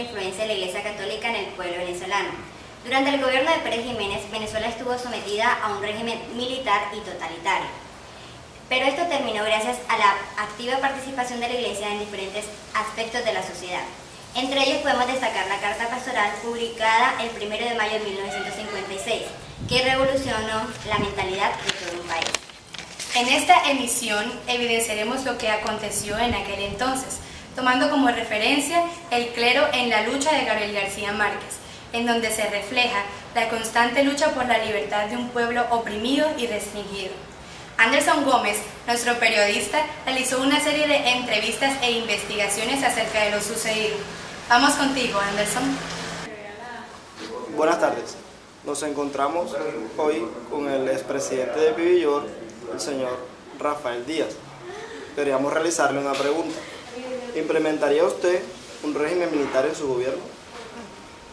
influencia de la Iglesia Católica en el pueblo venezolano. Durante el gobierno de Pérez Jiménez, Venezuela estuvo sometida a un régimen militar y totalitario. Pero esto terminó gracias a la activa participación de la Iglesia en diferentes aspectos de la sociedad. Entre ellos podemos destacar la Carta Pastoral publicada el 1 de mayo de 1956, que revolucionó la mentalidad de todo un país. En esta emisión evidenciaremos lo que aconteció en aquel entonces, tomando como referencia el clero en la lucha de Gabriel García Márquez, en donde se refleja la constante lucha por la libertad de un pueblo oprimido y restringido. Anderson Gómez, nuestro periodista, realizó una serie de entrevistas e investigaciones acerca de lo sucedido. Vamos contigo, Anderson. Buenas tardes. Nos encontramos hoy con el expresidente de Pibillor, el señor Rafael Díaz. Queríamos realizarle una pregunta. ¿Implementaría usted un régimen militar en su gobierno?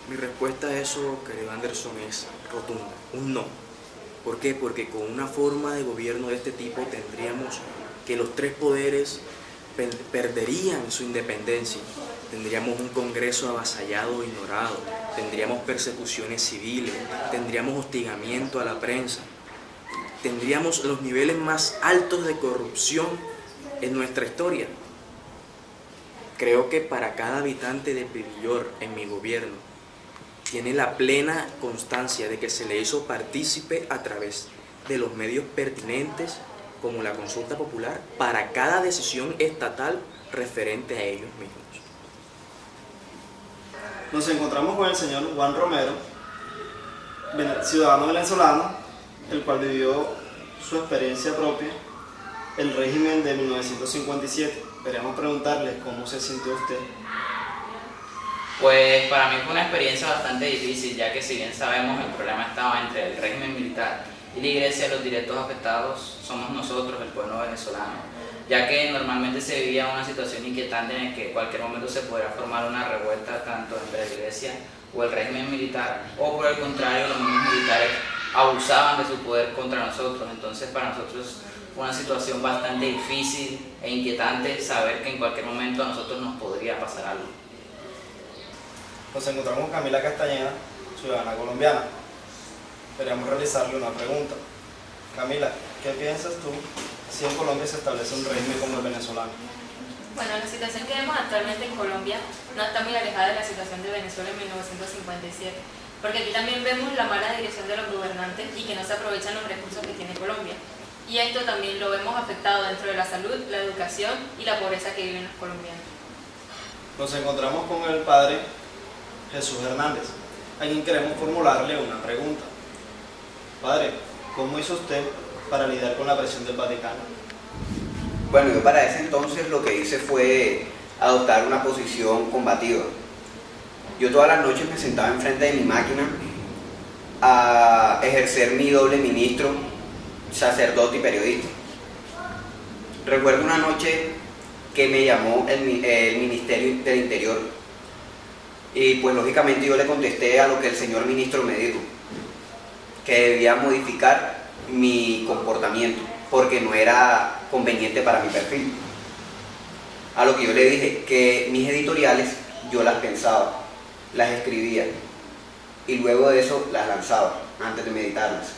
Mi respuesta a eso, querido Anderson, es rotunda, un no. ¿Por qué? Porque con una forma de gobierno de este tipo tendríamos que los tres poderes perderían su independencia. Tendríamos un Congreso avasallado e ignorado, tendríamos persecuciones civiles, tendríamos hostigamiento a la prensa, tendríamos los niveles más altos de corrupción en nuestra historia. Creo que para cada habitante de Pibillor en mi gobierno tiene la plena constancia de que se le hizo partícipe a través de los medios pertinentes como la consulta popular para cada decisión estatal referente a ellos mismos. Nos encontramos con el señor Juan Romero, ciudadano venezolano, el cual vivió su experiencia propia, el régimen de 1957. Queríamos preguntarle cómo se sintió usted. Pues para mí fue una experiencia bastante difícil, ya que si bien sabemos el problema estaba entre el régimen militar y la iglesia, los directos afectados somos nosotros, el pueblo venezolano, ya que normalmente se vivía una situación inquietante en la que en cualquier momento se podría formar una revuelta tanto entre la iglesia o el régimen militar, o por el contrario, los mismos militares abusaban de su poder contra nosotros. Entonces para nosotros fue una situación bastante difícil e inquietante saber que en cualquier momento a nosotros nos podría pasar algo. Nos encontramos con Camila Castañeda, ciudadana colombiana. Queríamos realizarle una pregunta. Camila, ¿qué piensas tú si en Colombia se establece un régimen como el venezolano? Bueno, la situación que vemos actualmente en Colombia no está muy alejada de la situación de Venezuela en 1957, porque aquí también vemos la mala dirección de los gobernantes y que no se aprovechan los recursos que tiene Colombia. Y esto también lo vemos afectado dentro de la salud, la educación y la pobreza que viven los colombianos. Nos encontramos con el padre Jesús Hernández, a quien queremos formularle una pregunta. Padre, ¿cómo hizo usted para lidiar con la presión del Vaticano? Bueno, yo para ese entonces lo que hice fue adoptar una posición combativa. Yo todas las noches me sentaba enfrente de mi máquina a ejercer mi doble ministro, sacerdote y periodista. Recuerdo una noche que me llamó el Ministerio del Interior y pues lógicamente yo le contesté a lo que el señor ministro me dijo, que debía modificar mi comportamiento porque no era conveniente para mi perfil. A lo que yo le dije que mis editoriales yo las pensaba, las escribía y luego de eso las lanzaba antes de meditarlas.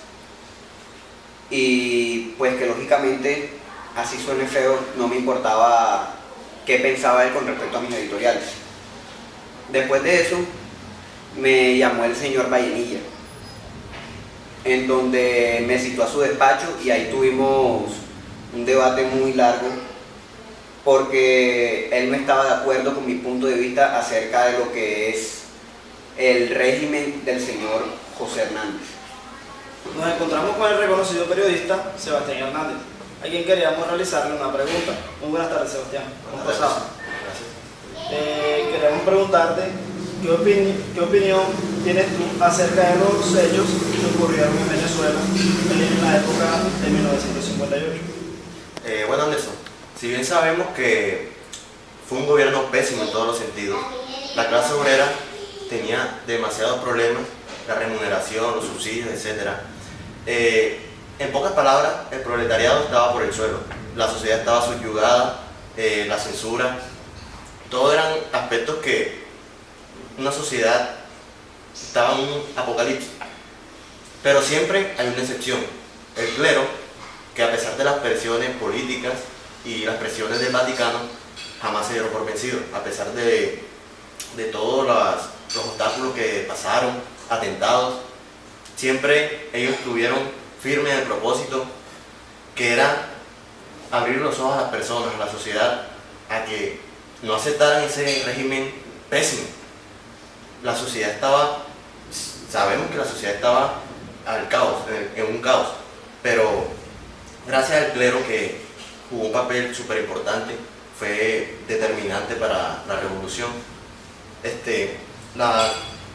Y pues que lógicamente, así suene feo, no me importaba qué pensaba él con respecto a mis editoriales. Después de eso me llamó el señor Vallenilla, en donde me citó a su despacho y ahí tuvimos un debate muy largo porque él no estaba de acuerdo con mi punto de vista acerca de lo que es el régimen del señor José Hernández. Nos encontramos con el reconocido periodista Sebastián Hernández, a quien queríamos realizarle una pregunta. Muy buenas tardes, Sebastián. ¿Cómo estás? Queremos preguntarte ¿qué opinión tienes tú acerca de los hechos que ocurrieron en Venezuela en la época de 1958? Bueno, Anderson, si bien sabemos que fue un gobierno pésimo en todos los sentidos, la clase obrera tenía demasiados problemas, la remuneración, los subsidios, etc. En pocas palabras, el proletariado estaba por el suelo, la sociedad estaba subyugada, la censura, todos eran aspectos que una sociedad estaba en un apocalipsis. Pero siempre hay una excepción, el clero, que a pesar de las presiones políticas y las presiones del Vaticano, jamás se dieron por vencidos, a pesar de todos los obstáculos que pasaron, atentados. Siempre ellos estuvieron firmes en el propósito, que era abrir los ojos a las personas, a la sociedad, a que no aceptaran ese régimen pésimo. La sociedad sabemos que la sociedad estaba al caos, en un caos, pero gracias al clero, que jugó un papel súper importante, fue determinante para la revolución.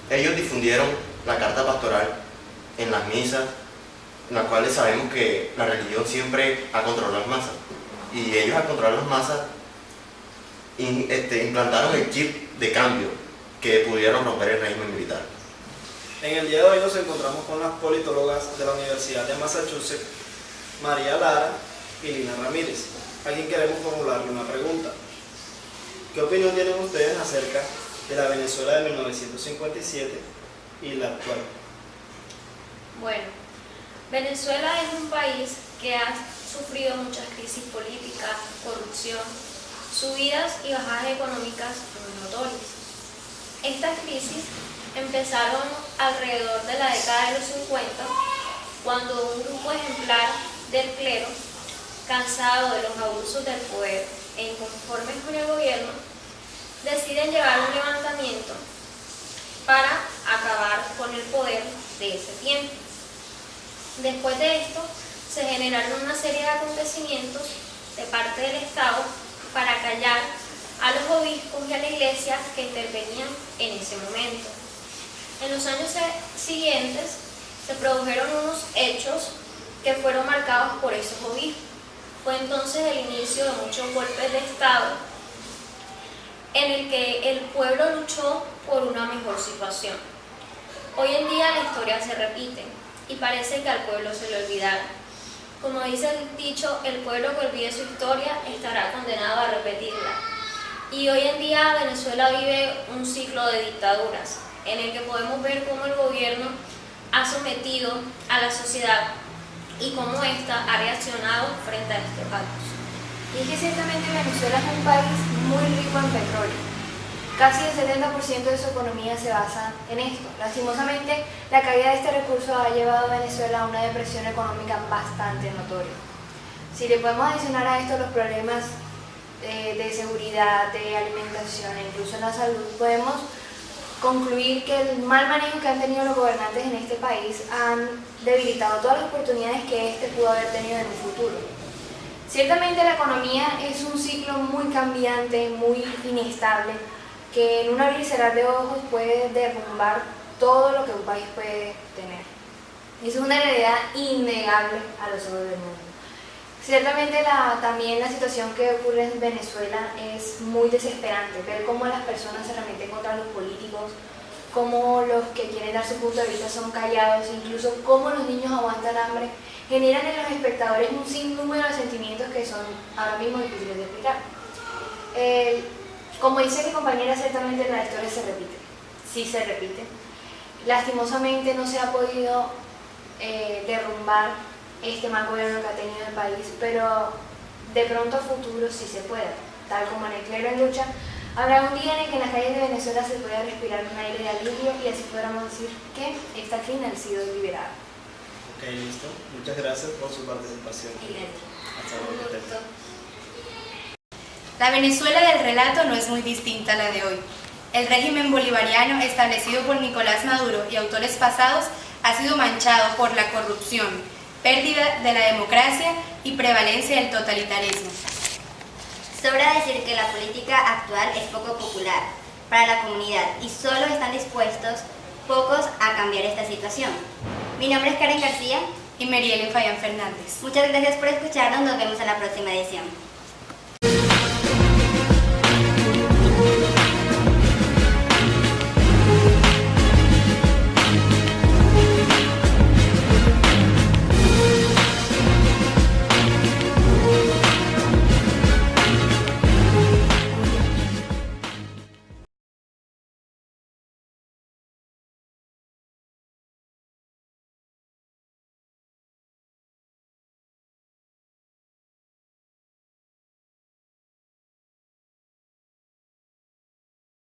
Ellos difundieron la carta pastoral en las misas, en las cuales sabemos que la religión siempre ha controlado las masas, y ellos, al controlar las masas, implantaron el chip de cambio que pudieron romper el régimen militar. En el día de hoy nos encontramos con las politólogas de la Universidad de Massachusetts, María Lara y Lina Ramírez, a quien queremos formularle una pregunta. ¿Qué opinión tienen ustedes acerca de la Venezuela de 1957 y la actual? Bueno, Venezuela es un país que ha sufrido muchas crisis políticas, corrupción, subidas y bajadas económicas muy notorias. Estas crisis empezaron alrededor de la década de los 50, cuando un grupo ejemplar del clero, cansado de los abusos del poder e inconformes con el gobierno, deciden llevar un levantamiento para acabar con el poder de ese tiempo. Después de esto, se generaron una serie de acontecimientos de parte del Estado para callar a los obispos y a la iglesia que intervenían en ese momento. En los años siguientes se produjeron unos hechos que fueron marcados por esos obispos. Fue entonces el inicio de muchos golpes de Estado en el que el pueblo luchó por una mejor situación. Hoy en día la historia se repite y parece que al pueblo se le olvidara. Como dice el dicho, el pueblo que olvide su historia estará condenado a repetirla. Y hoy en día Venezuela vive un ciclo de dictaduras, en el que podemos ver cómo el gobierno ha sometido a la sociedad y cómo ésta ha reaccionado frente a estos actos. Y es que ciertamente Venezuela es un país muy rico en petróleo. Casi el 70% de su economía se basa en esto. Lastimosamente, la caída de este recurso ha llevado a Venezuela a una depresión económica bastante notoria. Si le podemos adicionar a esto los problemas de seguridad, de alimentación e incluso en la salud, podemos concluir que el mal manejo que han tenido los gobernantes en este país han debilitado todas las oportunidades que este pudo haber tenido en un futuro. Ciertamente la economía es un ciclo muy cambiante, muy inestable, que en un abrir y cerrar de ojos puede derrumbar todo lo que un país puede tener. Y eso es una realidad innegable a los ojos del mundo. Ciertamente también la situación que ocurre en Venezuela es muy desesperante, ver cómo las personas se remeten contra los políticos, cómo los que quieren dar su punto de vista son callados, incluso cómo los niños aguantan hambre, generan en los espectadores un sinnúmero de sentimientos que son ahora mismo difíciles de explicar. Como dice mi compañera, ciertamente la historia se repite, sí se repite. Lastimosamente no se ha podido derrumbar este mal gobierno que ha tenido el país, pero de pronto a futuro sí se puede. Tal como en el clero en lucha, habrá un día en el que en las calles de Venezuela se pueda respirar un aire de alivio y así podamos decir que esta al fin ha sido liberada. Ok, listo. Muchas gracias por su participación. Hasta luego. La Venezuela del relato no es muy distinta a la de hoy. El régimen bolivariano establecido por Nicolás Maduro y autores pasados ha sido manchado por la corrupción, pérdida de la democracia y prevalencia del totalitarismo. Sobra decir que la política actual es poco popular para la comunidad y solo están dispuestos pocos a cambiar esta situación. Mi nombre es Karen García y Mariela Fayán Fernández. Muchas gracias por escucharnos, nos vemos en la próxima edición.